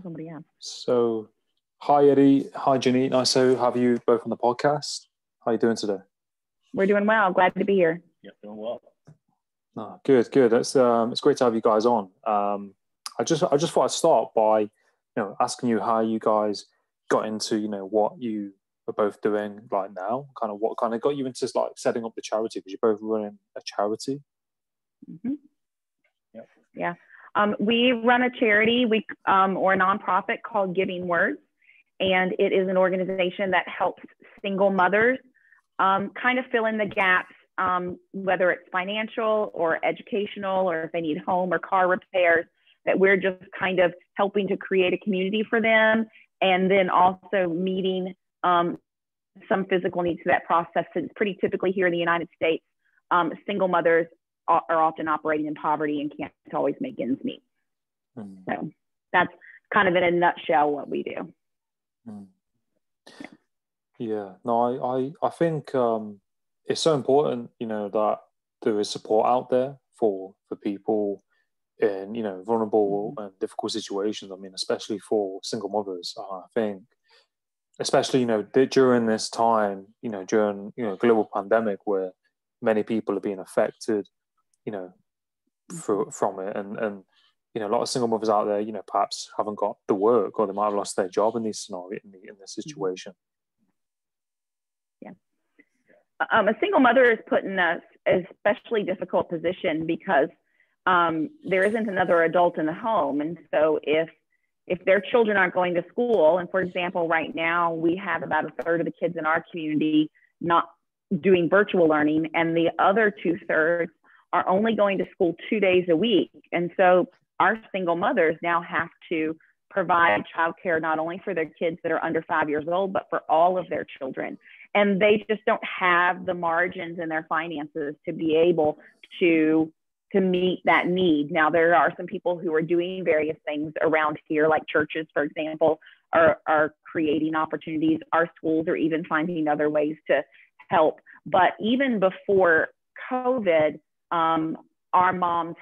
Somebody else. So, hi Eddie, hi Ginny. Nice to have you both on the podcast. How are you doing today? We're doing well. Glad to be here. Yep, doing well. Oh, good. It's great to have you guys on. I just thought I'd start by, asking you how you guys got into, what you are both doing right now. Kind of what kind of got you into like setting up the charity, because you're both running a charity. Mm-hmm. Yep. Yeah. We run a charity, or a nonprofit called Giving Words, and it is an organization that helps single mothers kind of fill in the gaps, whether it's financial or educational, or if they need home or car repairs, that we're just kind of helping to create a community for them, and then also meeting some physical needs to that process. Since pretty typically here in the United States, single mothers are often operating in poverty and can't always make ends meet. So that's kind of in a nutshell what we do. Yeah, no, I think it's so important, that there is support out there for people in, vulnerable and difficult situations. I mean, especially for single mothers. I think, especially, during this time, during, global pandemic where many people are being affected, from it, and a lot of single mothers out there, perhaps haven't got the work, or they might have lost their job in this scenario, in this situation. Yeah. A single mother is put in a especially difficult position because there isn't another adult in the home. And so if their children aren't going to school, and for example, right now we have about a third of the kids in our community not doing virtual learning, and the other 2/3 are only going to school 2 days a week. And so our single mothers now have to provide childcare not only for their kids that are under 5 years old, but for all of their children. And they just don't have the margins in their finances to be able to meet that need. Now, there are some people who are doing various things around here, like churches, for example, are creating opportunities. Our schools are even finding other ways to help. But even before COVID, our moms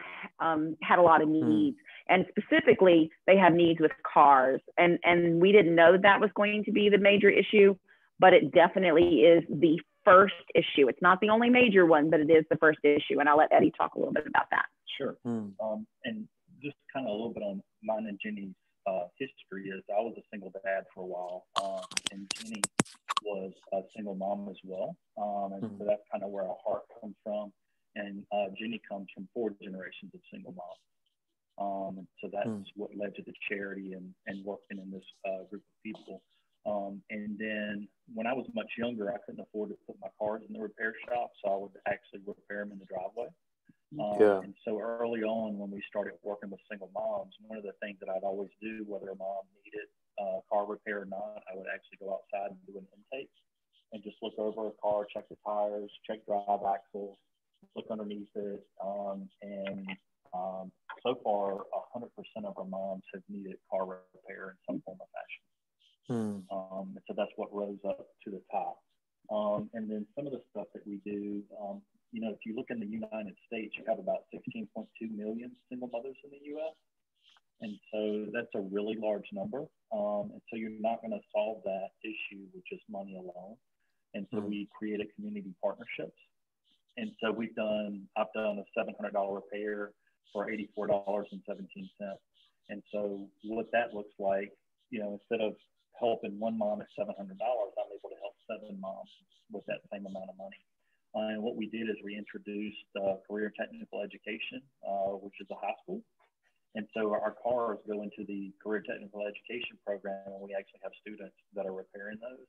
had a lot of needs, and specifically they have needs with cars, and we didn't know that was going to be the major issue, but it definitely is the first issue. It's not the only major one, but it is the first issue, and I'll let Eddie talk a little bit about that. Sure. And just kind of a little bit on mine and Ginny's history is I was a single dad for a while, and Ginny was a single mom as well, and so that's kind of where our heart comes from. And Ginny comes from 4 generations of single moms. And so that's what led to the charity and working in this group of people. And then when I was much younger, I couldn't afford to put my cars in the repair shop, so I would actually repair them in the driveway. And so early on, when we started working with single moms, one of the things that I'd always do, whether a mom needed car repair or not, I would actually go outside and do an intake and just look over a car, check the tires, check drive axles, look underneath it, and so far 100% of our moms have needed car repair in some form or fashion. So that's what rose up to the top. And then some of the stuff that we do, if you look in the United States, you have about 16.2 million single mothers in the U.S. And so that's a really large number. And so you're not going to solve that issue with just money alone. And so we created community partnerships. And so I've done a $700 repair for $84.17. And so what that looks like, instead of helping one mom at $700, I'm able to help 7 moms with that same amount of money. And what we did is we introduced career technical education, which is a high school. And so our cars go into the career technical education program, and we actually have students that are repairing those.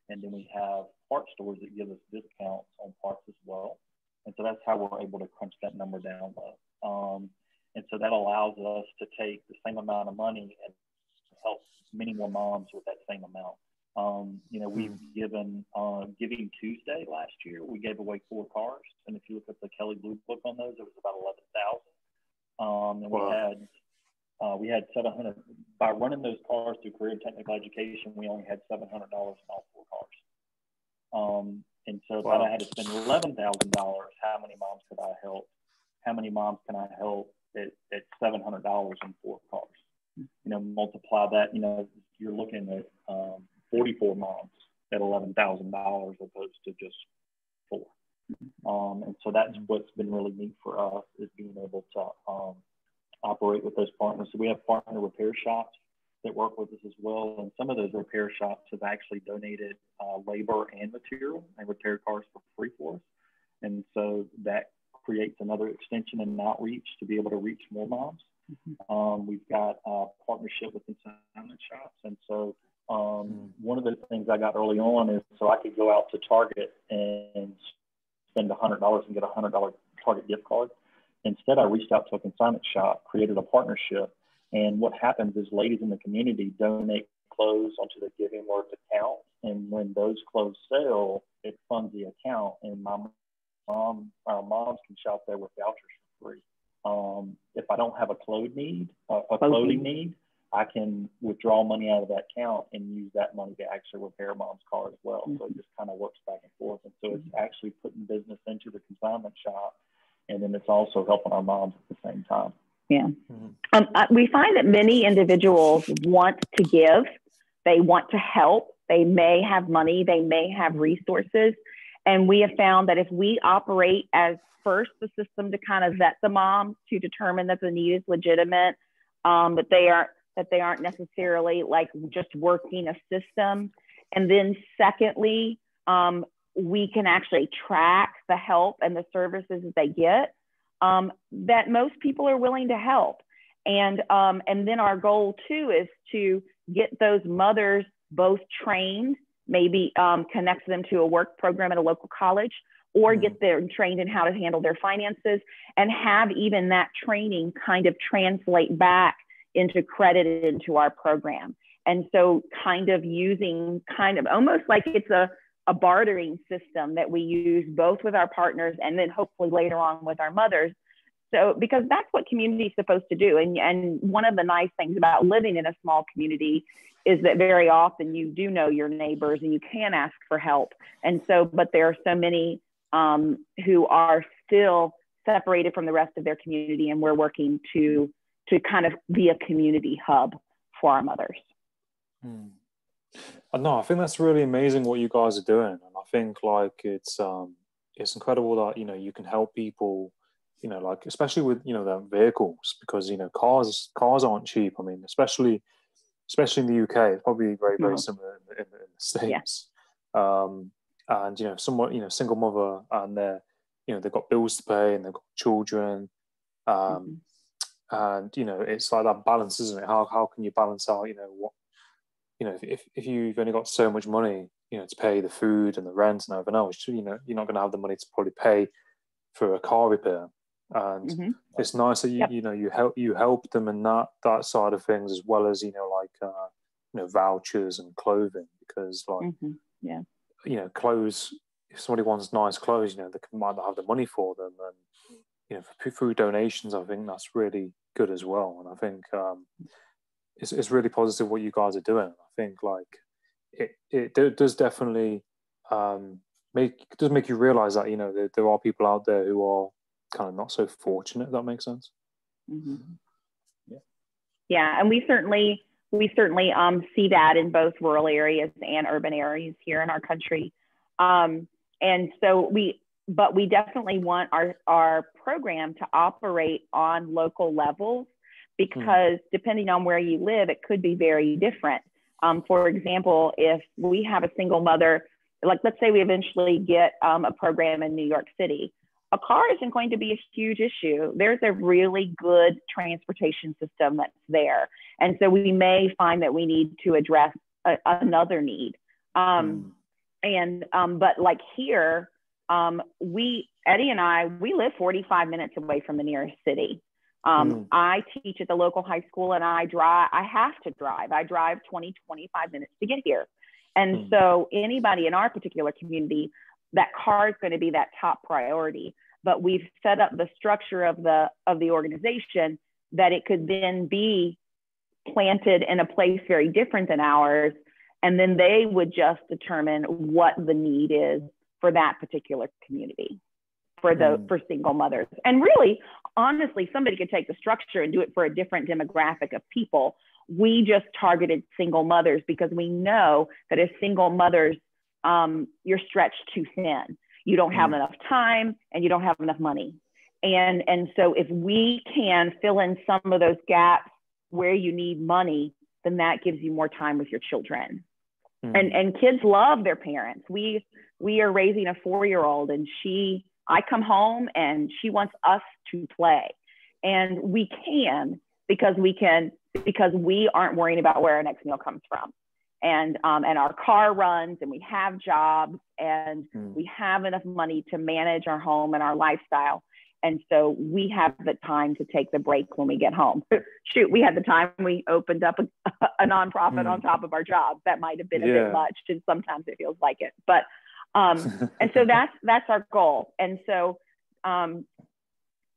And then we have parts stores that give us discounts on parts as well. And so that's how we're able to crunch that number down low. And so that allows us to take the same amount of money and help many more moms with that same amount. We've given Giving Tuesday last year, we gave away 4 cars. And if you look at the Kelly Blue Book on those, it was about 11,000. And we had 700, by running those cars through career technical education, we only had $700 in all 4 cars. And so if I had to spend $11,000, how many moms could I help? How many moms can I help at $700 in 4 cars? multiply that, you're looking at 44 moms at $11,000 opposed to just 4. And so that's what's been really neat for us, is being able to operate with those partners. So we have partner repair shops that work with us as well. And some of those repair shops have actually donated labor and material and repair cars for free for us. And so that creates another extension and outreach to be able to reach more moms. We've got a partnership with consignment shops. And so one of the things I got early on is so I could go out to Target and spend $100 and get a $100 Target gift card. Instead, I reached out to a consignment shop, created a partnership. And what happens is ladies in the community donate clothes onto the Giving Worth account. And when those clothes sell, it funds the account. And our moms can shop there with vouchers for free. If I don't have a clothing need, I can withdraw money out of that account and use that money to actually repair mom's car as well. So it just kind of works back and forth. And so it's actually putting business into the consignment shop, and then it's also helping our moms at the same time. Yeah. We find that many individuals want to give, they want to help, they may have money, they may have resources. And we have found that if we operate as first the system to kind of vet the mom to determine that the need is legitimate, that they aren't necessarily like just working a system. And then secondly, we can actually track the help and the services that they get, that most people are willing to help. And then our goal too is to get those mothers both trained, maybe connect them to a work program at a local college, or get them trained in how to handle their finances, and have even that training kind of translate back into credit into our program. And so kind of using almost like it's a bartering system that we use both with our partners and then hopefully later on with our mothers. So because that's what community is supposed to do. And one of the nice things about living in a small community is that very often you do know your neighbors and you can ask for help. And so, but there are so many who are still separated from the rest of their community, and we're working to kind of be a community hub for our mothers. No, I think that's really amazing what you guys are doing, and I think like it's incredible that you can help people, like especially with their vehicles, because cars aren't cheap. I mean, especially in the UK, it's probably very very similar in the States. Yeah. And somewhat single mother, and they've got bills to pay and they've got children. And it's like that balance, isn't it? How can you balance out what if you've only got so much money to pay the food and the rent and everything else, you're not going to have the money to probably pay for a car repair. And it's nice that you help them in that side of things, as well as vouchers and clothing, because clothes, if somebody wants nice clothes, they might not have the money for them, and for food donations, I think that's really good as well. And I think it's really positive what you guys are doing. I think like it does definitely make you realize that there are people out there who are kind of not so fortunate, if that makes sense. Yeah, and we certainly see that in both rural areas and urban areas here in our country. And so we definitely want our program to operate on local levels, because depending on where you live, it could be very different. For example, if we have a single mother, like let's say we eventually get a program in New York City, a car isn't going to be a huge issue. There's a really good transportation system that's there. And so we may find that we need to address another need. But like here, Eddie and I, we live 45 minutes away from the nearest city. I teach at the local high school, and I have to drive. I drive 20, 25 minutes to get here. And so anybody in our particular community, that car is going to be that top priority. But we've set up the structure of the organization that it could then be planted in a place very different than ours. And then they would just determine what the need is for that particular community. for single mothers. And really, honestly, somebody could take the structure and do it for a different demographic of people. We just targeted single mothers because we know that as single mothers, you're stretched too thin. You don't have enough time and you don't have enough money. And so if we can fill in some of those gaps where you need money, then that gives you more time with your children. And kids love their parents. We are raising a 4-year-old, and I come home and she wants us to play. And we can because we aren't worrying about where our next meal comes from. And our car runs, and we have jobs, and we have enough money to manage our home and our lifestyle. And so we have the time to take the break when we get home. Shoot, we had the time we opened up a nonprofit on top of our job. That might have been a bit much, and sometimes it feels like it. But and so that's our goal. And so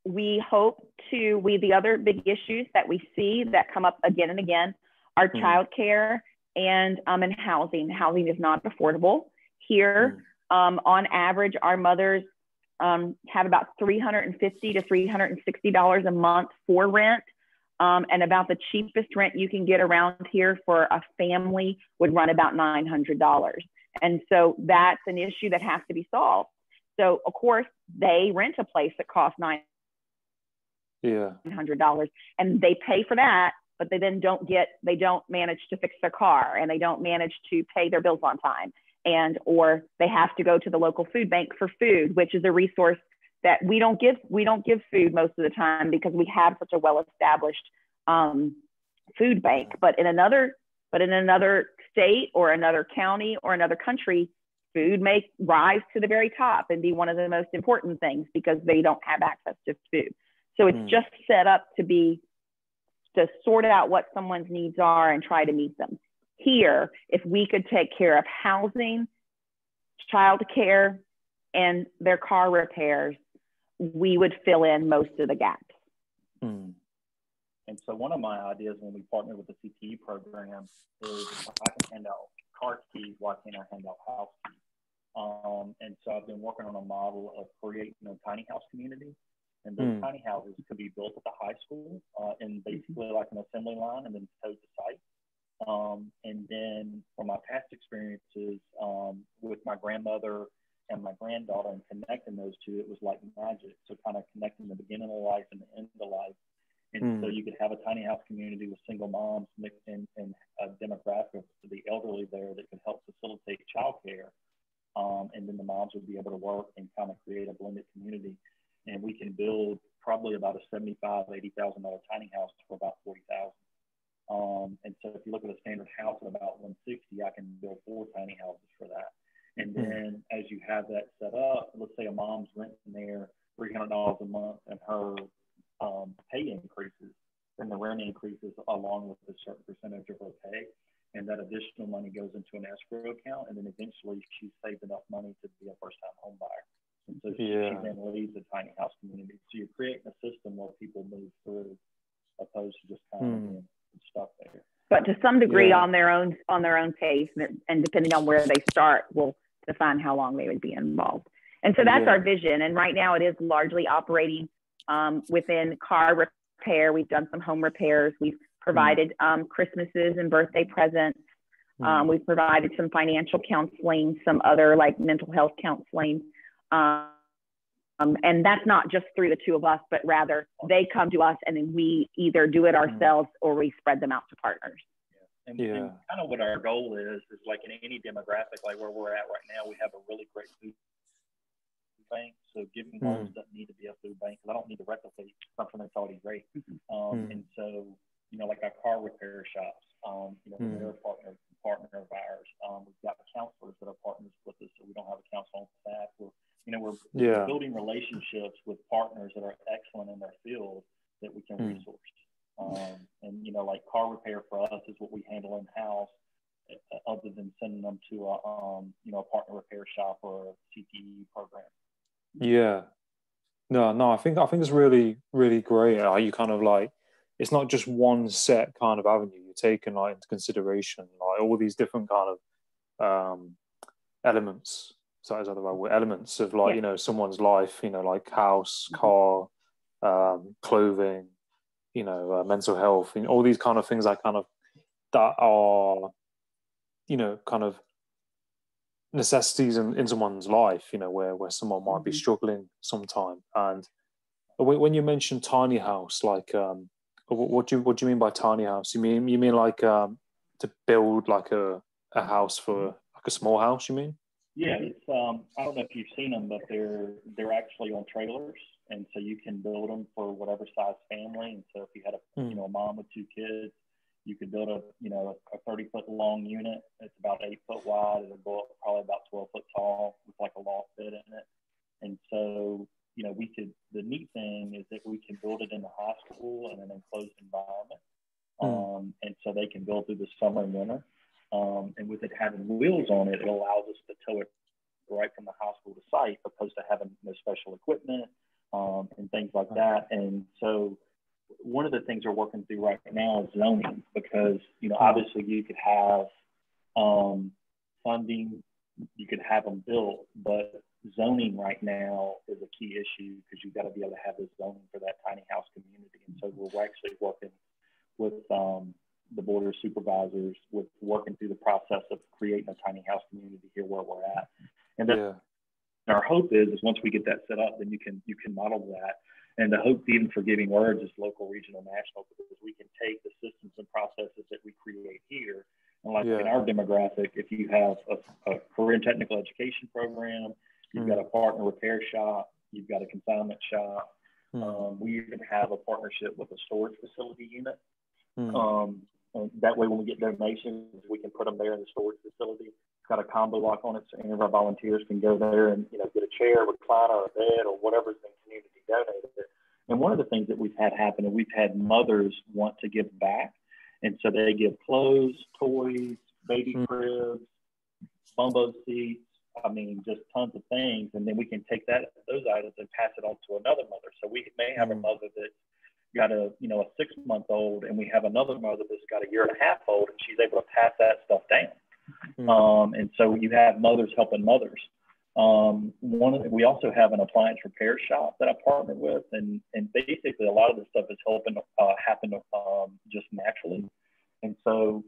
we hope the other big issues that we see that come up again and again are childcare and housing. Housing is not affordable here. On average, our mothers have about $350 to $360 a month for rent. And about the cheapest rent you can get around here for a family would run about $900. And so that's an issue that has to be solved. So of course they rent a place that costs $900 and they pay for that, but they then don't manage to fix their car, and they don't manage to pay their bills on time. Or they have to go to the local food bank for food, which is a resource that we don't give food most of the time because we have such a well-established food bank. But in another state or another county or another country, food may rise to the very top and be one of the most important things because they don't have access to food. So it's just set up to sort out what someone's needs are and try to meet them. Here, if we could take care of housing, childcare, and their car repairs, we would fill in most of the gaps. And so one of my ideas when we partner with the CTE program is I can hand out car keys, why can't I hand out house keys? And so I've been working on a model of creating a tiny house community. And those tiny houses could be built at the high school and basically like an assembly line and then towed to site. And then from my past experiences with my grandmother and my granddaughter and connecting those two, it was like magic. So kind of connecting the beginning of life and the end of life. And so you could have a tiny house community with single moms mixed in a demographic for the elderly there that could help facilitate childcare. And then the moms would be able to work and kind of create a blended community. And we can build probably about a $75,000, $80,000 tiny house for about $40,000. And so if you look at a standard house at about $160,000, I can build 4 tiny houses for that. And then as you have that set up, let's say a mom's renting there $300 a month and her pay increases, then the rent increases along with a certain percentage of her pay. And that additional money goes into an escrow account. And then eventually she's saved enough money to be a first-time home buyer. And so she then leaves the tiny house community. So you're creating a system where people move through, opposed to just kind of being stuck there. But to some degree, on their own pace, and depending on where they start, will define how long they would be involved. And so that's our vision. And right now, it is largely operating within car repair. We've done some home repairs. We've provided Christmases and birthday presents. We've provided some financial counseling, some other like mental health counseling. And that's not just through the two of us, but rather they come to us and then we either do it ourselves or we spread them out to partners. And kind of what our goal is like in any demographic, like where we're at right now, we have a really great food bank. So giving homes doesn't need to be a food bank because I don't need to replicate something that's already great. And so, you know, like our car repair shops, you know, they're a partner of ours. We've got counselors that are partners with us, so we don't have a counselor on staff. We're building relationships with partners that are excellent in their field that we can resource. And, you know, like car repair for us is what we handle in-house, other than sending them to a partner repair shop or a CTE program. Yeah. No, I think it's really, really great how you kind of like, it's not just one set kind of avenue. You're taking like into consideration like all these different kind of elements sorry, is that the right word? Elements of like, someone's life, like house, car, clothing, mental health, all these kind of things that are, kind of necessities in someone's life, where someone might be struggling sometime. And when you mention tiny house, like, what do you mean by tiny house? You mean like to build like a house for like a small house? You mean? Yeah, it's I don't know if you've seen them, but they're actually on trailers, and so you can build them for whatever size family. And so if you had a mom with 2 kids, you could build a 30-foot long unit. It's about 8 foot wide. It'll go up probably about 12 foot tall with like a loft bed in it. And so the neat thing is that we can build it in the high school in an enclosed environment. And so they can build through the summer and winter. And with it having wheels on it, it allows us to tow it right from the high school to site, opposed to having special equipment and things like that. And so one of the things we're working through right now is zoning, because, obviously you could have funding, you could have them built, but zoning right now is a key issue, because you've got to be able to have the zoning for that tiny house community. And so we're actually working with the board of supervisors with working through the process of creating a tiny house community here where we're at. And then our hope is once we get that set up, then you can model that. And the hope, even for Giving Words, is local, regional, national, because we can take the systems and processes that we create here. And like in our demographic, if you have a career and technical education program, you've got a partner repair shop, you've got a consignment shop. We even have a partnership with a storage facility unit. And that way, when we get donations, we can put them there in the storage facility. It's got a combo lock on it, so any of our volunteers can go there and get a chair, recliner, or a bed, or whatever's been community donated. And one of the things that we've had happen is we've had mothers want to give back, and so they give clothes, toys, baby cribs, bumbo seats. I mean, just tons of things, and then we can take those items and pass it on to another mother. So we may have a mother that's got a 6-month-old, and we have another mother that's got a 1.5-year-old, and she's able to pass that stuff down. And so you have mothers helping mothers. We also have an appliance repair shop that I partner with, and basically a lot of this stuff is helping happen just naturally. And so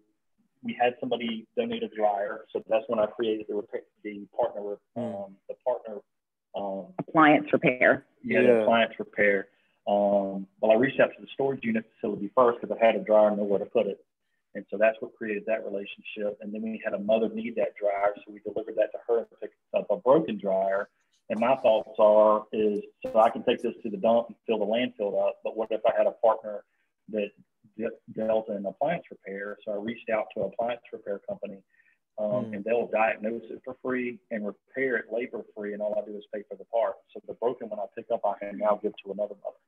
we had somebody donate a dryer, so that's when I created the partner appliance repair. The appliance repair. Well, I reached out to the storage unit facility first because I had a dryer and nowhere to put it. And so that's what created that relationship. And then we had a mother need that dryer, so we delivered that to her and picked up a broken dryer. And my thoughts is so I can take this to the dump and fill the landfill up, but what if I had a partner that dealt in appliance repair? So I reached out to an appliance repair company, and they'll diagnose it for free and repair it labor free, and all I do is pay for the part. So the broken one I pick up, I can now give to another mother.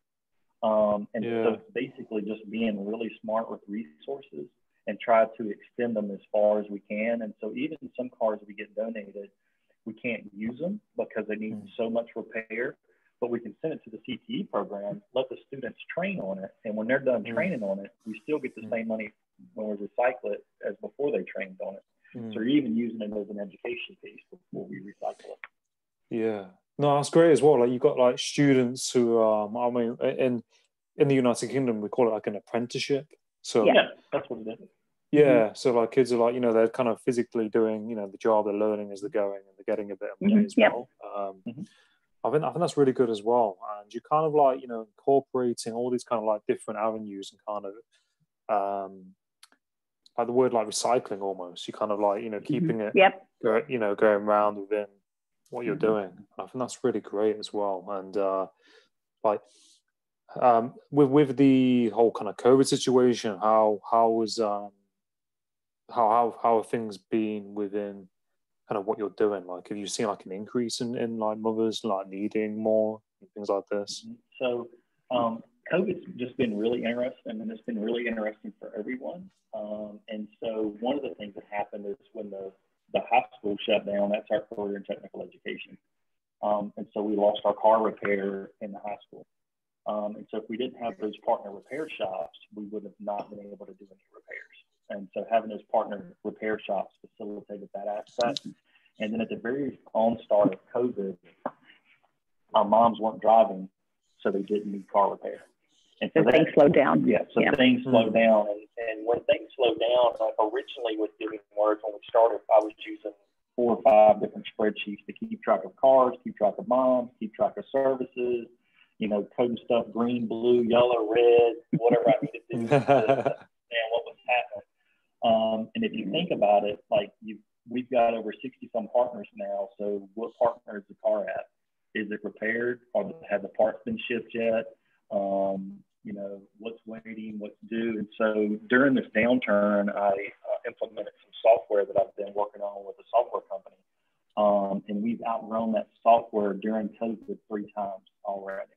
So it's basically just being really smart with resources and try to extend them as far as we can. And so even some cars we get donated, we can't use them because they need so much repair, but we can send it to the CTE program, let the students train on it. And when they're done training on it, we still get the same money when we recycle it as before they trained on it. So you're even using it as an education piece before we recycle it. Yeah. No, that's great as well. Like you've got like students who, I mean, in the United Kingdom, we call it like an apprenticeship. So yeah, that's what it is. Yeah, so like kids are like, they're kind of physically doing, the job, they're learning as they're going, and they're getting a bit of money as well. I think that's really good as well. And you kind of like, incorporating all these kind of like different avenues and kind of like the word like recycling almost. You kind of like, keeping it, going around within what you're doing. I think that's really great as well. And with the whole kind of COVID situation, how have things been within kind of what you're doing? Like, have you seen like an increase in like mothers like needing more and things like this? So COVID's just been really interesting, and it's been really interesting for everyone. And so one of the things that happened is when the high school shut down, that's our career and technical education. And so we lost our car repair in the high school. And so if we didn't have those partner repair shops, we would have not been able to do any repairs. And so having those partner repair shops facilitated that aspect. And then at the very onstart of COVID, our moms weren't driving, so they didn't need car repair. And so things slowed down. Yeah, so things slowed down. And when things slowed down, like originally with Giving Words, when we started, I was using 4 or 5 different spreadsheets to keep track of cars, keep track of moms, keep track of services, you know, coding stuff green, blue, yellow, red, whatever I needed to do to understand what was happening. And if you think about it, like we've got over 60-some partners now. So what partner is the car at? Is it repaired? Or have the parts been shipped yet? You know, what's waiting, what's due. And so during this downturn, I implemented some software that I've been working on with a software company. And we've outgrown that software during COVID 3 times already.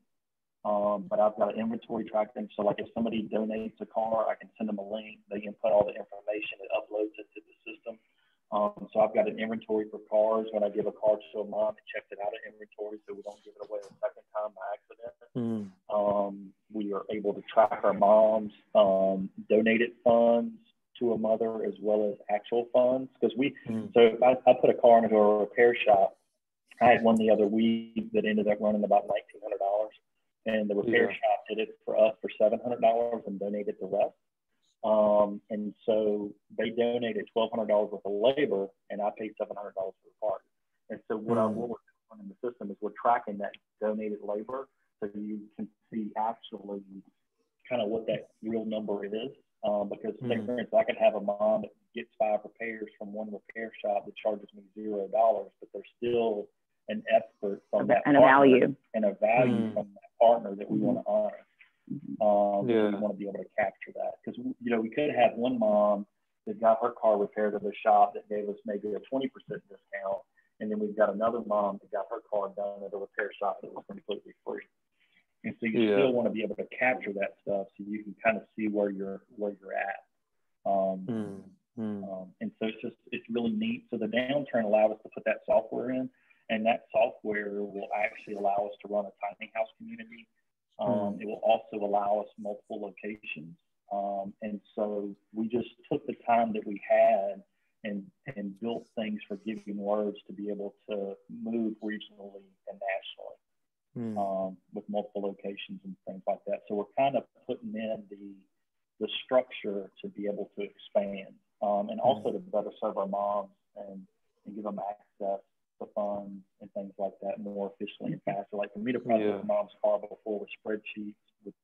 But I've got an inventory tracking. So like if somebody donates a car, I can send them a link. They input all the information. It uploads it to the system. So I've got an inventory for cars. When I give a car to a mom, it checks it out of inventory so we don't give it away a second time by accident. We are able to track our moms, donated funds to a mother as well as actual funds. Because so if I put a car into a repair shop, I had one the other week that ended up running about $1,900. And the repair shop did it for us for $700 and donated the rest. And so they donated $1,200 worth of labor, and I paid $700 for the part. And so what we're doing in the system is we're tracking that donated labor, so you can see actually kind of what that real number is. Because say, for instance, I could have a mom that gets 5 repairs from one repair shop that charges me $0, but there's still an effort from that and partner, a value from that partner that we want to honor. We want to be able to capture that, because you know, we could have one mom that got her car repaired at the shop that gave us maybe a 20% discount, and then we've at another mom that got her car done at a repair shop that was completely free. And so you still want to be able to capture that stuff so you can kind of see where you're at. And so it's really neat. So the downturn allowed us to put that software in, and that software will actually allow us to run a tiny house community. It will also allow us multiple locations. And so we just took the time that we had and built things for Giving Words to be able to move regionally and nationally with multiple locations and things like that. So we're kind of putting in the structure to be able to expand and also to better serve our moms and give them access to funds and things like that more efficiently and faster. Like for me to process a mom's car before with spreadsheets, with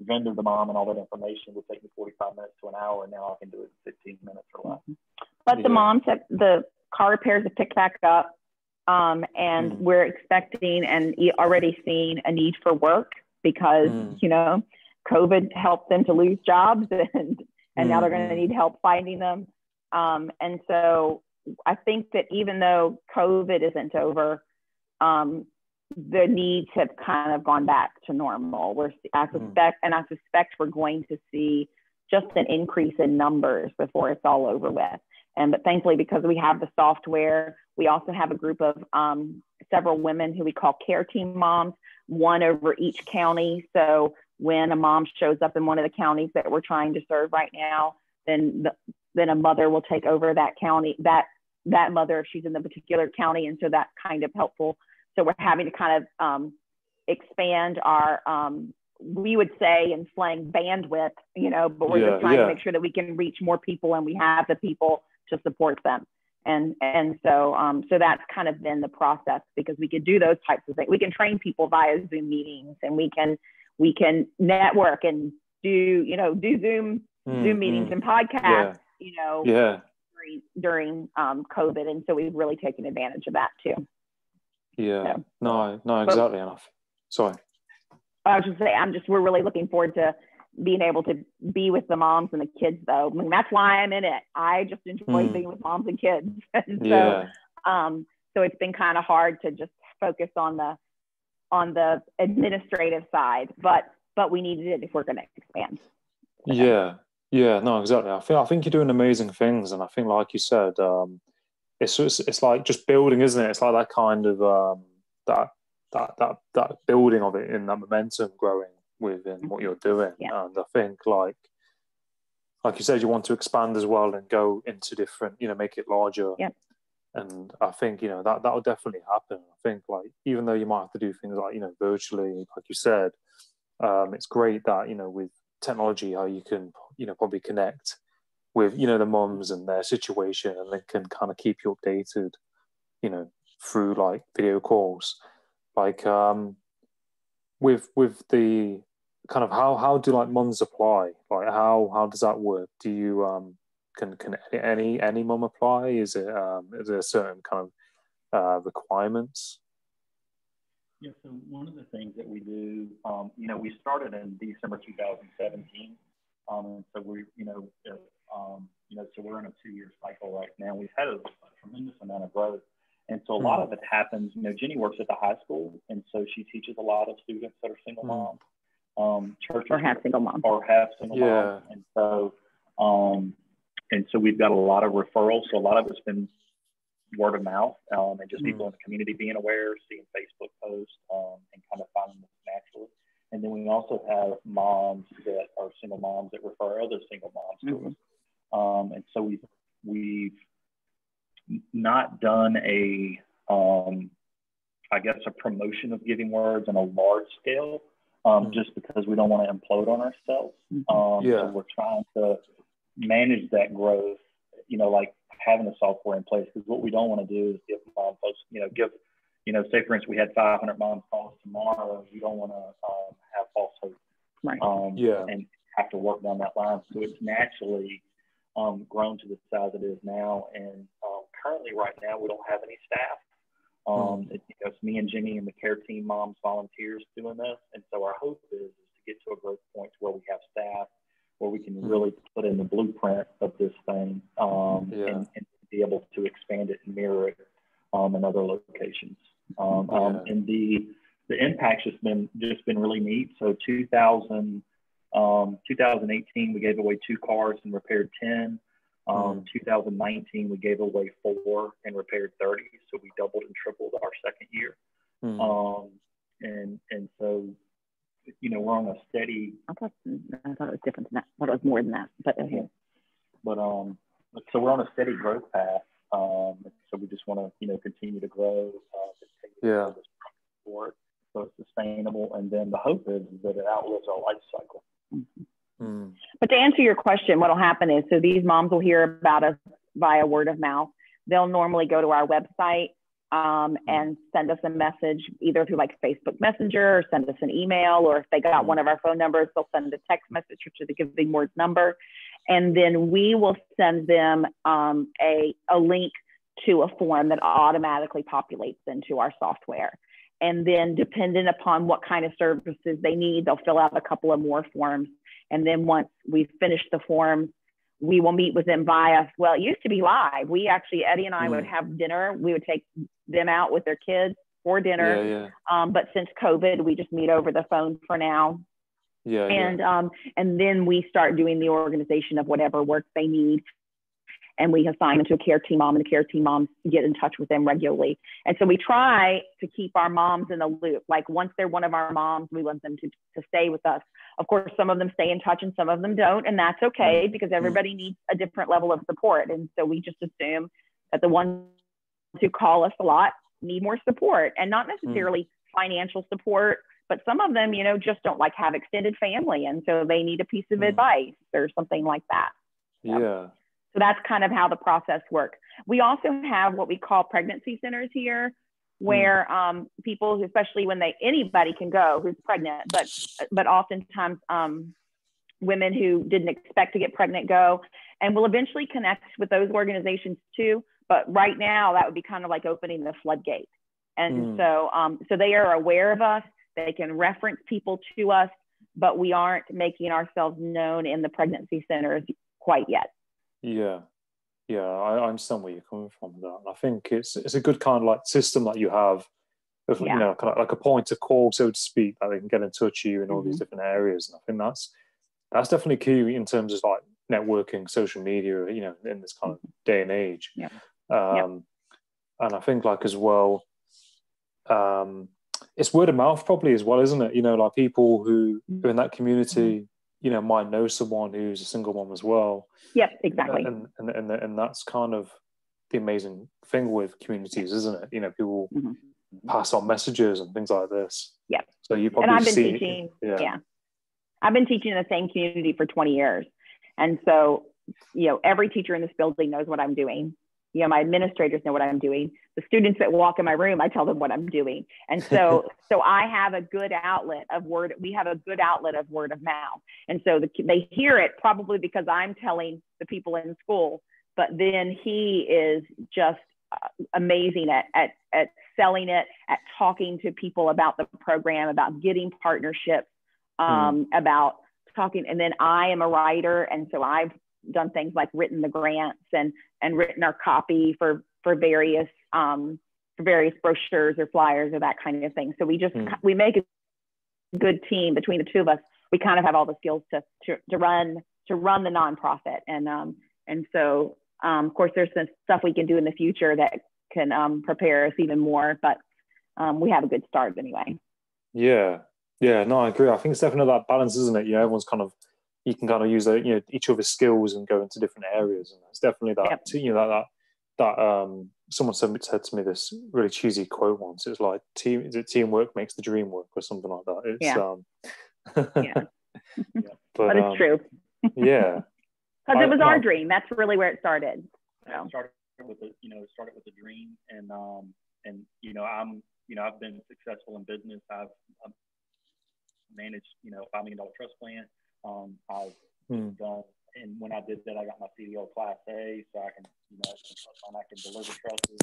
vendor the mom and all that information would take me 45 minutes to an hour, and now I can do it in 15 minutes or less. But the moms have, the car repairs have picked back up, and we're expecting and already seeing a need for work because, you know, COVID helped them to lose jobs, and now they're going to need help finding them. And so I think that even though COVID isn't over, the needs have kind of gone back to normal. I suspect we're going to see just an increase in numbers before it's all over with. But thankfully, because we have the software, we also have a group of several women who we call care team moms, one over each county. So when a mom shows up in one of the counties that we're trying to serve right now, then a mother will take over that county, that mother if she's in the particular county. And so that's kind of helpful. So we're having to kind of expand our, we would say in slang, bandwidth, you know, but we're just trying to make sure that we can reach more people and we have the people to support them. And so that's kind of been the process, because we could do those types of things. We can train people via Zoom meetings, and we can network and do Zoom meetings and podcasts, you know, during COVID. And so we've really taken advantage of that too. Yeah, so, no, exactly enough. Sorry. I was just saying, we're really looking forward to being able to be with the moms and the kids, though. I mean, that's why I'm in it. I just enjoy being with moms and kids. And so, so it's been kind of hard to just focus on the administrative side, but we needed it if we're going to expand. Yeah, no, exactly. I think you're doing amazing things, and I think, like you said, it's like just building, isn't it? It's like that kind of that building of it, in that momentum growing within what you're doing. And I think, like you said, you want to expand as well and go into different, you know, make it larger And I think, that will definitely happen. I think, like, even though you might have to do things like, virtually, like you said, it's great that, with technology, how you can, probably connect with, the mums and their situation, and they can kind of keep you updated, through like video calls. Like, with the kind of how do like mums apply? Like, how does that work? Do you can any mum apply? Is there a certain kind of requirements? Yeah, so one of the things that we do, we started in December 2017, and so so we're in a 2-year cycle right now. We've had a tremendous amount of growth, and so a lot of it happens. Ginny works at the high school, and so she teaches a lot of students that are single moms, churches or have single moms, moms, and so we've got a lot of referrals. So a lot of it's been word of mouth, and just people in the community being aware, seeing Facebook posts, and kind of finding this naturally. And then we also have moms that are single moms that refer other single moms to us. And so we've not done a promotion of Giving Words on a large scale, just because we don't want to implode on ourselves. So we're trying to manage that growth, like having a software in place, because what we don't want to do is give mom posts, say for instance, we had 500 moms call us tomorrow. We don't want to have false hope, and have to work down that line. So it's naturally grown to the size it is now. And currently right now, we don't have any staff. It's me and Ginny and the care team moms, volunteers doing this. And so our hope is to get to a growth point where we have staff, where we can really put in the blueprint of this thing, and be able to expand it and mirror it in other locations. And the impact's just been really neat. So 2018, we gave away 2 cars and repaired 10. 2019, we gave away 4 and repaired 30. So we doubled and tripled our second year. And so, we're on a steady. I thought it was different than that. I thought it was more than that. But so we're on a steady growth path. So we just want to, continue to grow. So it's sustainable, and then the hope is that it outlives our life cycle. But to answer your question, what will happen is, so these moms will hear about us via word of mouth. They'll normally go to our website and send us a message, either through like Facebook Messenger, or send us an email, or if they got one of our phone numbers, they'll send a text message to the Giving Words number. And then we will send them a link to a form that automatically populates into our software. And then depending upon what kind of services they need, they'll fill out a couple of more forms. And then once we've finished the forms, we will meet with them via, well, it used to be live. We actually, Eddie and I would have dinner. We would take them out with their kids for dinner. But since COVID, we just meet over the phone for now. And then we start doing the organization of whatever work they need. And we assign them to a care team mom, and the care team moms get in touch with them regularly. And so we try to keep our moms in the loop. Like once they're one of our moms, we want them to stay with us. Of course, some of them stay in touch and some of them don't. And that's okay, because everybody needs a different level of support. And so we just assume that the ones who call us a lot need more support, and not necessarily financial support, but some of them, just don't like have extended family. And so they need a piece of advice or something like that. So that's kind of how the process works. We also have what we call pregnancy centers here, where people, especially when anybody can go who's pregnant, but oftentimes women who didn't expect to get pregnant go, and we'll eventually connect with those organizations too. But right now, that would be kind of like opening the floodgate. And so they are aware of us. They can reference people to us, but we aren't making ourselves known in the pregnancy centers quite yet. I understand where you're coming from with that. And I think it's a good kind of like system that you have, of, kind of like a point of call, so to speak, that they can get in touch with you in all these different areas. And I think that's definitely key in terms of like networking, social media, in this kind of day and age. And I think like as well, it's word of mouth probably as well, isn't it? Like people who are in that community, might know someone who's a single mom as well. Yep, exactly. And that's kind of the amazing thing with communities, isn't it? You know, people Mm-hmm. pass on messages and things like this. Yeah. So you And I've probably been teaching. yeah. I've been teaching in the same community for 20 years. And so, you know, every teacher in this building knows what I'm doing. You know, my administrators know what I'm doing. The students that walk in my room, I tell them what I'm doing. And so, I have a good outlet of word. We have a good outlet of word of mouth. And so they hear it probably because I'm telling the people in school, but then he is just amazing at selling it, at talking to people about the program, about getting partnerships, about talking. And then I am a writer. And so I've done things like written the grants and written our copy for various brochures or flyers or that kind of thing. So we make a good team between the two of us. We kind of have all the skills to run the nonprofit. And so of course there's some stuff we can do in the future that can prepare us even more, but we have a good start anyway. Yeah, no, I agree. I think it's definitely that balance, isn't it? Yeah, everyone's kind of, you can kind of use each other's skills and go into different areas, and it's definitely that. Yep. That someone said to me this really cheesy quote once. It's like teamwork makes the dream work, or something like that. It's but it's true. Yeah, because it was our dream. That's really where it started. So. It started with a dream, and I've been successful in business. I've managed $5 million trust plan. I've done, and when I did that, I got my CDO Class A, so I can deliver trusses,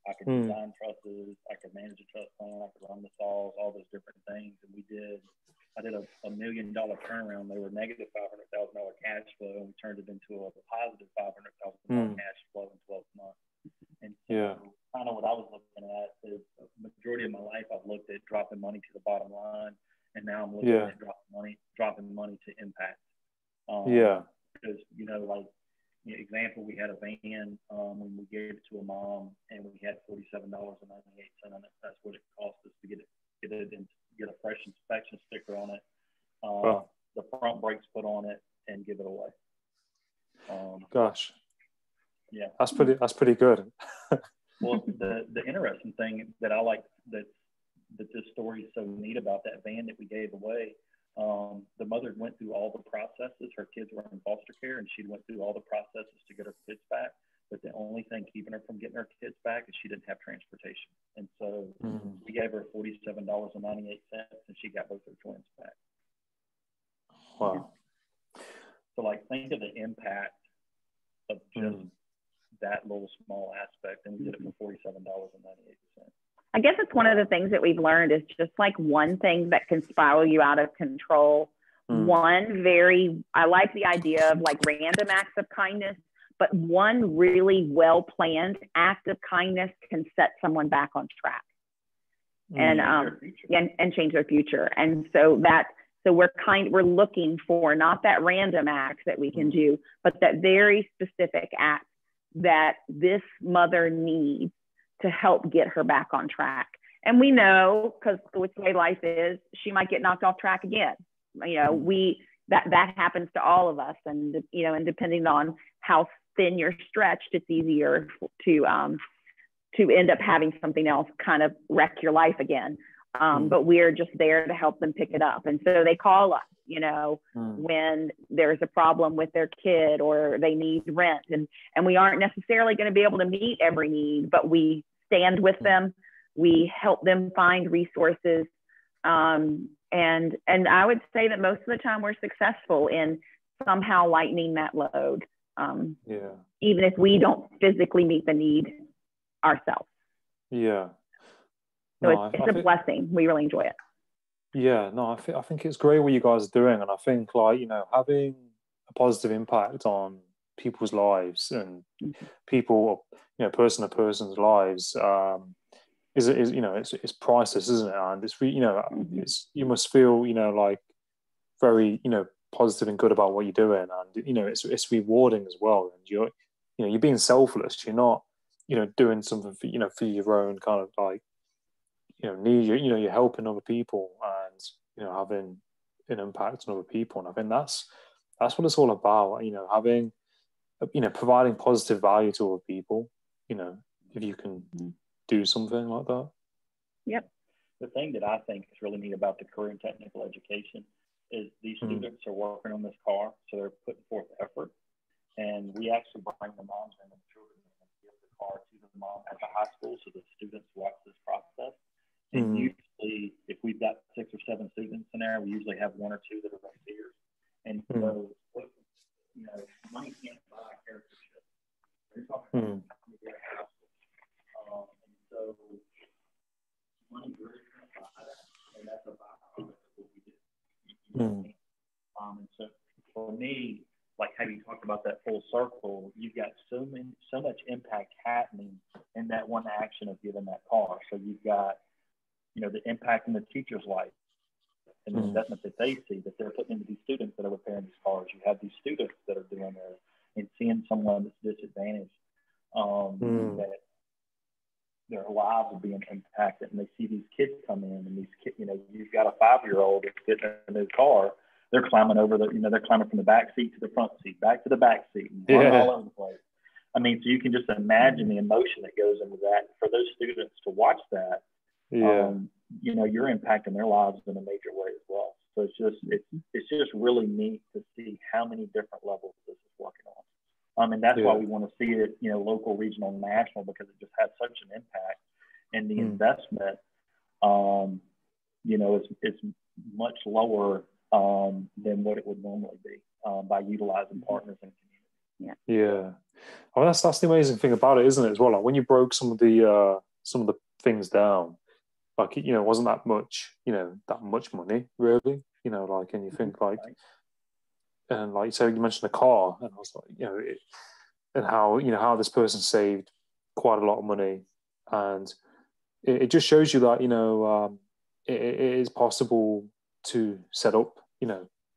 I can design trusses, I can manage a trust plan, I can run the saws, all those different things. And I did a $1 million turnaround. They were negative $500,000 cash flow, and we turned it into a positive $500,000 cash flow in 12 months. And so kind of what I was looking at is the majority of my life, I've looked at dropping money to the bottom line. And now I'm looking at dropping money to impact. Because, example, we had a van when we gave it to a mom, and we had $47.98 on it. That's what it cost us to get it and get a fresh inspection sticker on it, the front brakes put on it, and give it away. Gosh. Yeah. That's pretty good. Well, the interesting thing that I like that this story is so neat about that van that we gave away. The mother went through all the processes. Her kids were in foster care, and she went through all the processes to get her kids back. But the only thing keeping her from getting her kids back is she didn't have transportation. And so we gave her $47.98, and she got both her twins back. Wow. So, think of the impact of just that little small aspect, and we did it for $47.98. I guess it's one of the things that we've learned is just like one thing that can spiral you out of control. I like the idea of like random acts of kindness, but one really well-planned act of kindness can set someone back on track and change their future. And so we're looking for not that random act that we can do, but that very specific act that this mother needs to help get her back on track. And we know, because the way life is, she might get knocked off track again. That happens to all of us. And, and depending on how thin you're stretched, it's easier to end up having something else kind of wreck your life again. But we're just there to help them pick it up. And so they call us, when there's a problem with their kid or they need rent. And we aren't necessarily going to be able to meet every need, but we stand with them. We help them find resources. And I would say that most of the time we're successful in somehow lightening that load, even if we don't physically meet the need ourselves. Yeah. So it's a blessing. We really enjoy it. Yeah, no, I think it's great what you guys are doing. And I think having a positive impact on people's lives and people, person to person's lives, is it's priceless, isn't it? And it's you must feel like very positive and good about what you're doing, and it's rewarding as well. And you're being selfless. You're not doing something for your own kind of like need. You're helping other people and having an impact on other people. And I think that's what it's all about. Having providing positive value to other people. if you can do something like that. Yep. The thing that I think is really neat about the career and technical education is these students are working on this car, so they're putting forth effort. And we actually bring the moms and the children and give the car to the mom at the high school so the students watch this process. And usually, if we've got 6 or 7 students in there, we usually have 1 or 2 that are volunteers. And so, money can't buy charactership. You're talking about and so money really can't buy that, and that's a byproduct of what we do. And so for me, like how you talked about that full circle, you've got so much impact happening in that one action of giving that car. So you've got, the impact in the teacher's life and the investment that they see that they're putting into these students that are repairing these cars. You have these students that are doing there and seeing someone that's disadvantaged, that their lives are being impacted, and they see these kids come in, and these kids, you've got a 5-year-old that's getting in a new car. They're climbing over they're climbing from the back seat to the front seat, back to the back seat, and running all over the place. I mean, so you can just imagine the emotion that goes into that. For those students to watch that, you're impacting their lives in a major way as well. So it's just really neat to see how many different levels this is working on. And that's why we want to see it, local, regional, national, because it just has such an impact. And the investment, it's much lower than what it would normally be by utilizing partners and community. Yeah. I mean, that's the amazing thing about it, isn't it? As well, like when you broke some of the things down, like it wasn't that much money really, and you think and like so you mentioned the car, and I was like, and how this person saved quite a lot of money, and it just shows you that it is possible to set up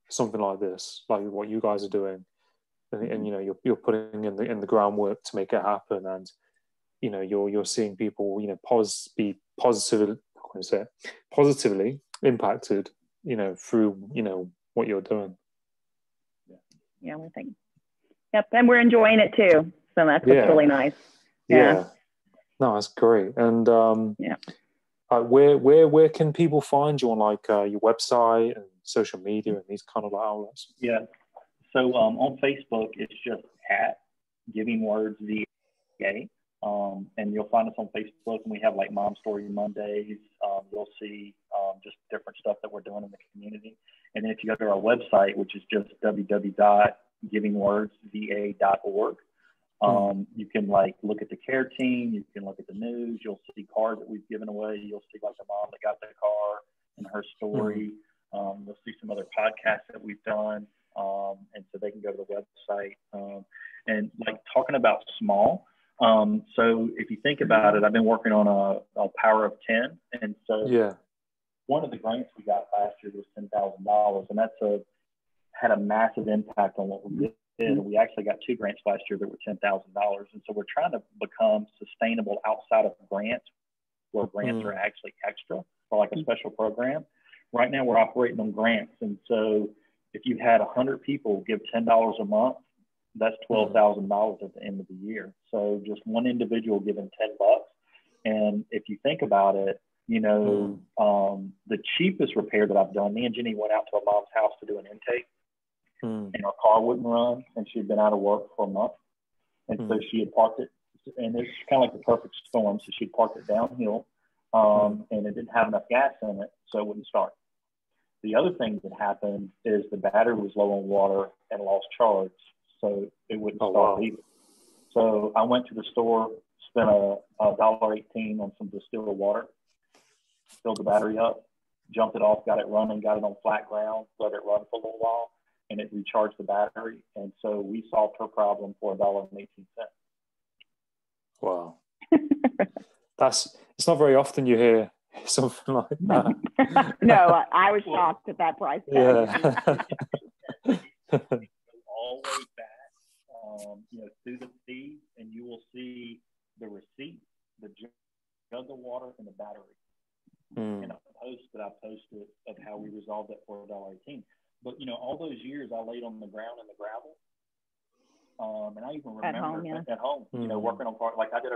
something like this, like what you guys are doing, and you're putting in the groundwork to make it happen, and you're seeing people be positively impacted through what you're doing. Yeah, we think. Yep, and we're enjoying it too. So that's what's really nice. Yeah. No, that's great. And where can people find you on your website and social media and these kind of outlets? Yeah. So on Facebook, it's just at Giving Words VA. And you'll find us on Facebook, and we have like Mom Story Mondays. You'll see just different stuff that we're doing in the community. And then if you go to our website, which is just www.givingwordsva.org, you can look at the care team, you can look at the news, you'll see cars that we've given away, you'll see the mom that got the car and her story. You'll see some other podcasts that we've done. And so they can go to the website. And talking about small, so if you think about it, I've been working on a Power of 10. And so one of the grants we got last year was $10,000, and that's had a massive impact on what we did. And we actually got 2 grants last year that were $10,000. And so we're trying to become sustainable outside of grants, where grants are actually extra for a special program. Right now we're operating on grants. And so if you had 100 people give $10 a month, that's $12,000 at the end of the year. So just one individual giving $10. And if you think about it, the cheapest repair that I've done, me and Ginny went out to a mom's house to do an intake, and her car wouldn't run, and she'd been out of work for a month. And so she had parked it, and it's kind of like the perfect storm. So she parked it downhill, and it didn't have enough gas in it, so it wouldn't start. The other thing that happened is the battery was low on water and lost charge, so it wouldn't start either. So I went to the store, spent $1.18 on some distilled water, filled the battery up, jumped it off, got it running, got it on flat ground, let it run for a little while, and it recharged the battery. And so we solved her problem for $1.18. Wow. It's not very often you hear something like that. No, I was shocked at that price tag. All the way back, through the feed, and you will see the receipt, the jug of water, and the battery. And a post that I posted of how we resolved it for $1.18. But all those years I laid on the ground in the gravel, And I even At remember home, yeah. at home, you know, working on part. Like I did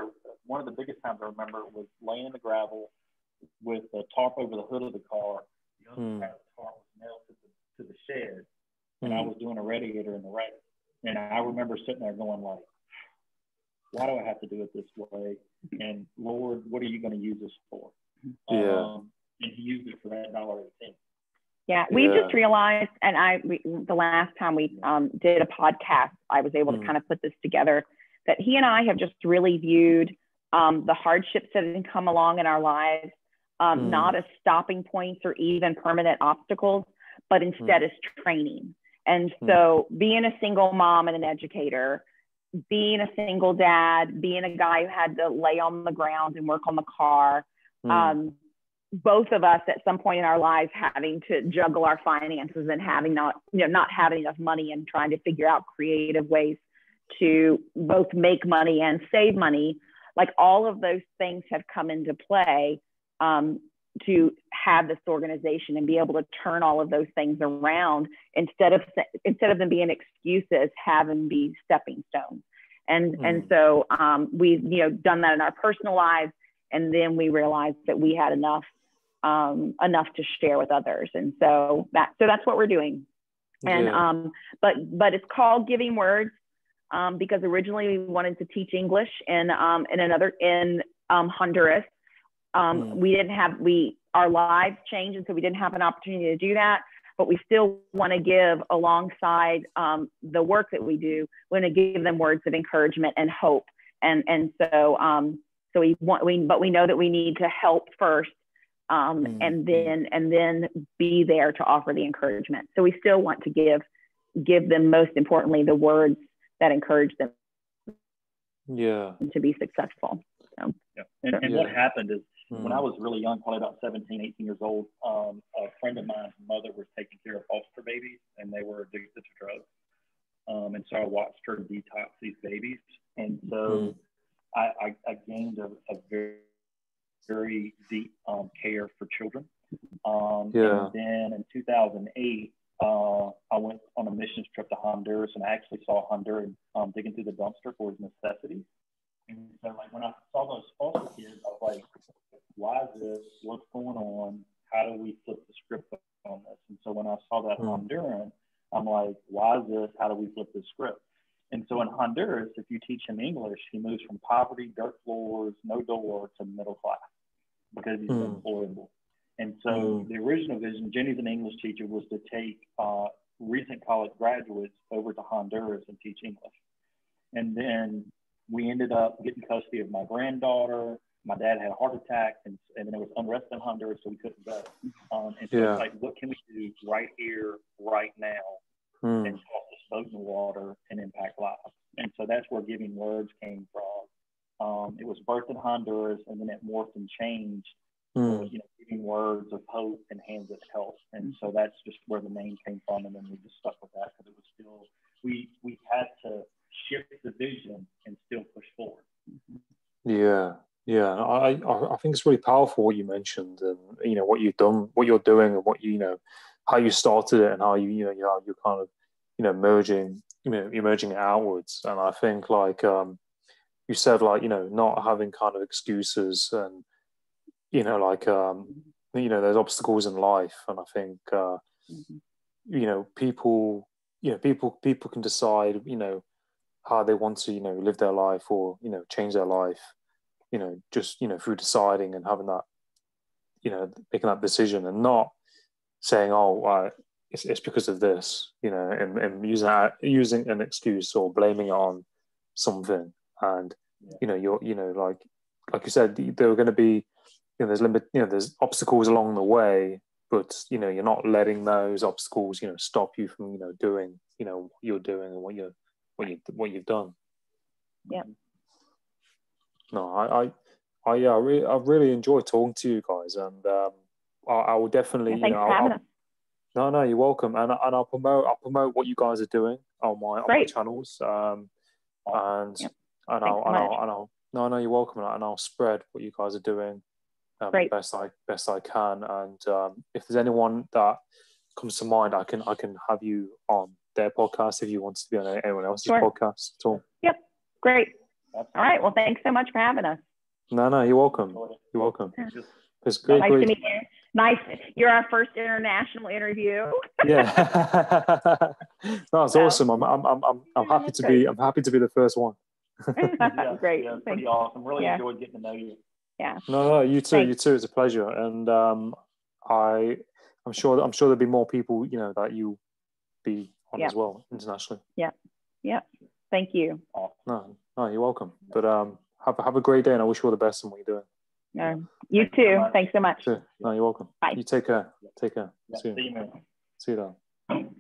one of the biggest times I remember was laying in the gravel with a tarp over the hood of the car. The other side of the tarp was nailed to the shed, and I was doing a radiator in the rain. And I remember sitting there going like, why do I have to do it this way? And Lord, what are you going to use this for? And he used it for that $1.18. Yeah, we just realized, and the last time we did a podcast, I was able to kind of put this together, that he and I have just really viewed the hardships that have come along in our lives, not as stopping points or even permanent obstacles, but instead as training. And so being a single mom and an educator, being a single dad, being a guy who had to lay on the ground and work on the car, both of us at some point in our lives having to juggle our finances and not having enough money and trying to figure out creative ways to both make money and save money. Like all of those things have come into play to have this organization and be able to turn all of those things around instead of them being excuses, have them be stepping stones. And so we've done that in our personal lives, and then we realized that we had enough to share with others, and so that's what we're doing. And but it's called Giving Words because originally we wanted to teach English in Honduras. Our lives changed, and so we didn't have an opportunity to do that, but we still want to give alongside the work that we do. We want to give them words of encouragement and hope, and so we know that we need to help first, and then be there to offer the encouragement. So we still want to give them, most importantly, the words that encourage them to be successful. So, And what happened is, when I was really young, probably about 17, 18 years old, a friend of mine's mother was taking care of foster babies, and they were addicted to drugs. And so I watched her detox these babies. And so I gained a very, very deep care for children. And then in 2008, I went on a missions trip to Honduras, and I actually saw Honduran digging through the dumpster for his necessities. And so, like, when I saw those foster kids, I was like, why is this? What's going on? How do we flip the script on this? And so when I saw that Honduran, I'm like, why is this? How do we flip the script? And so in Honduras, if you teach him English, he moves from poverty, dirt floors, no door, to middle class because he's employable. And so the original vision, Jenny's an English teacher, was to take recent college graduates over to Honduras and teach English. And then we ended up getting custody of my granddaughter. My dad had a heart attack, and then there was unrest in Honduras, so we couldn't go. And so it's like, what can we do right here, right now, and toss this boat in the water and impact lives? And so that's where Giving Words came from. It was birthed in Honduras, and then it morphed and changed. Giving words of hope and hands of help. And so that's just where the name came from, and then we just stuck with that because it was still, we had to shift the vision and still push forward. I think it's really powerful what you mentioned, and what you've done, what you're doing, and what how you started it, and how you're kind of merging it outwards. And I think, like you said, like not having kind of excuses, and there's obstacles in life, and I think people can decide how they want to live their life, or change their life, just through deciding and having that making that decision, and not saying, it's because of this, and using an excuse or blaming it on something. And like you said, there are going to be there's obstacles along the way, but you're not letting those obstacles stop you from doing what you're doing and what you've done. No, I really enjoyed talking to you guys, and I will definitely thanks for having us. No, you're welcome, and I'll promote what you guys are doing on my channels, No, you're welcome, and I'll spread what you guys are doing best I can. And if there's anyone that comes to mind, I can have you on their podcast if you wanted to be on anyone else's Sure. podcast at all. Yep. Great. Absolutely. All right. Well, thanks so much for having us. No, you're welcome. You're welcome. It's great. Nice to meet you. Nice. You're our first international interview. Yeah. No, it's awesome. I'm happy to be. I'm happy to be the first one. Great. Yeah, pretty awesome. Really enjoyed getting to know you. Yeah. No, you too. Thanks. You too. It's a pleasure, and I'm sure there'll be more people that you be on as well internationally. Yeah. Thank you. No, you're welcome. But have a great day, and I wish you all the best in what you're doing. You too. Thanks so much. No, you're welcome. Bye. You take care. Take care. Yeah, See you. see you, man. See you then.